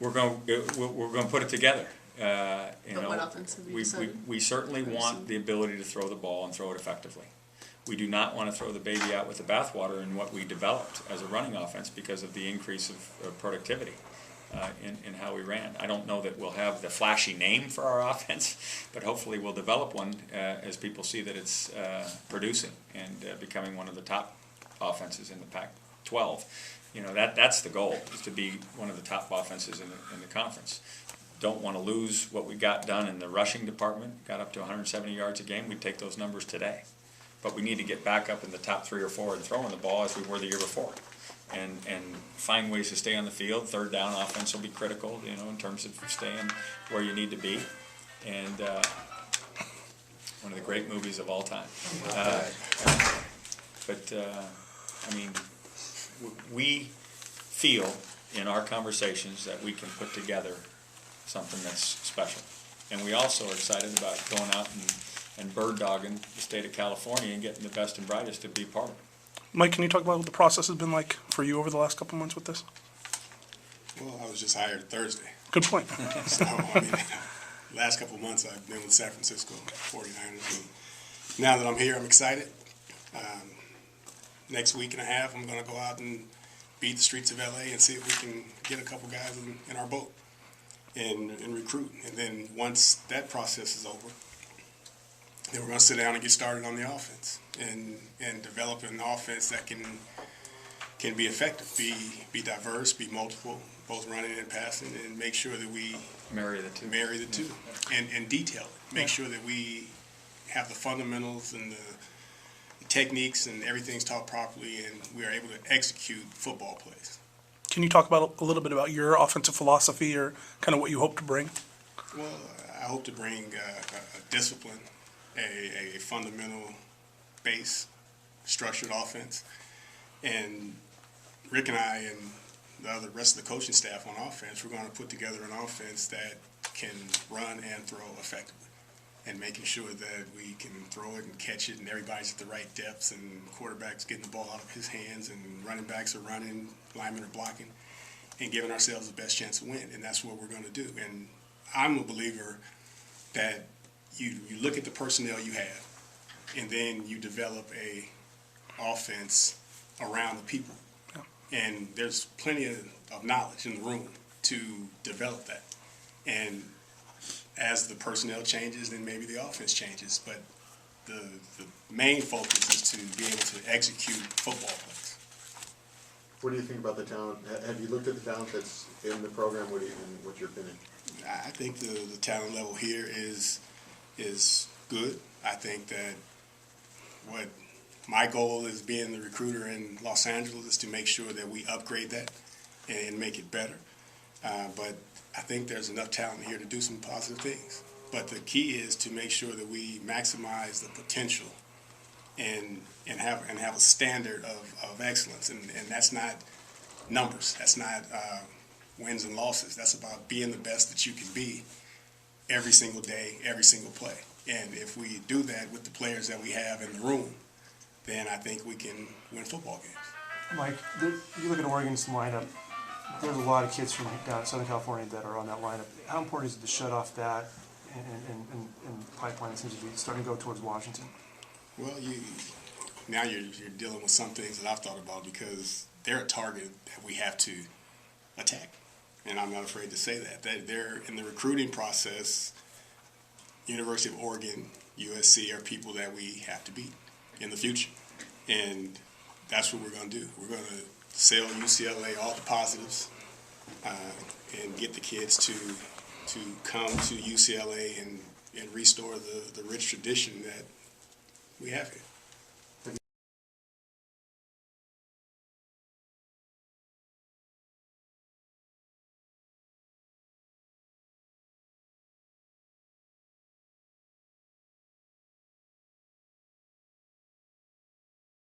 we're going to put it together. But what offense have you decided? We certainly want the ability to throw the ball and throw it effectively. We do not want to throw the baby out with the bathwater in what we developed as a running offense because of the increase of productivity in how we ran. I don't know that we'll have the flashy name for our offense, but hopefully we'll develop one as people see that it's producing and becoming one of the top offenses in the Pac-12. You know, that's the goal, is to be one of the top offenses in the conference. Don't want to lose what we got done in the rushing department. Got up to 170 yards a game. We'd take those numbers today. But we need to get back up in the top 3 or 4 and throwing the ball as we were the year before. And find ways to stay on the field. Third down offense will be critical, you know, in terms of staying where you need to be. And one of the great movies of all time. I mean, we feel in our conversations that we can put together something that's special. And we also are excited about going out and bird dogging the state of California and getting the best and brightest to be part of it. Mike, can you talk about what the process has been like for you over the last couple months with this? Well, I was just hired Thursday. Good point. So, I mean, last couple of months I've been with San Francisco 49ers. And now that I'm here, I'm excited. Next week and a half, I'm going to go out and beat the streets of LA and see if we can get a couple guys in our boat and recruit. And then once that process is over, then we're going to sit down and get started on the offense and develop an offense that can be effective, be diverse, be multiple, both running and passing, and make sure that we marry the two, and detail it. Make sure that we have the fundamentals and the techniques and everything's taught properly, and we are able to execute football plays. Can you talk about a little bit about your offensive philosophy or kind of what you hope to bring? Well, I hope to bring a discipline, a fundamental base, structured offense. And Rick and I and the rest of the coaching staff on offense, we're going to put together an offense that can run and throw effectively, and making sure that we can throw it and catch it and everybody's at the right depths and quarterback's getting the ball out of his hands and running backs are running, linemen are blocking, and giving ourselves the best chance to win. And that's what we're going to do. And I'm a believer that you look at the personnel you have and then you develop a offense around the people. And there's plenty of knowledge in the room to develop that. And as the personnel changes, then maybe the offense changes. But the main focus is to be able to execute football plays. What do you think about the talent? Have you looked at the talent that's in the program? What's your opinion? I think the talent level here is good. I think that what my goal is, being the recruiter in Los Angeles, is to make sure that we upgrade that and make it better. But I think there's enough talent here to do some positive things. But the key is to make sure that we maximize the potential and have a standard of excellence. And that's not numbers. That's not wins and losses. That's about being the best that you can be every single day, every single play. And if we do that with the players that we have in the room, then I think we can win football games. Mike, you look at Oregon's lineup, there's a lot of kids from down Southern California that are on that lineup. How important is it to shut off that and the pipeline seems to be starting to go towards Washington? Well, now you're dealing with some things that I've thought about, because they're a target that we have to attack. And I'm not afraid to say that. They're in the recruiting process. University of Oregon, USC are people that we have to beat in the future. And that's what we're going to do. We're going to sell UCLA all the positives and get the kids to come to UCLA and restore the rich tradition that we have here.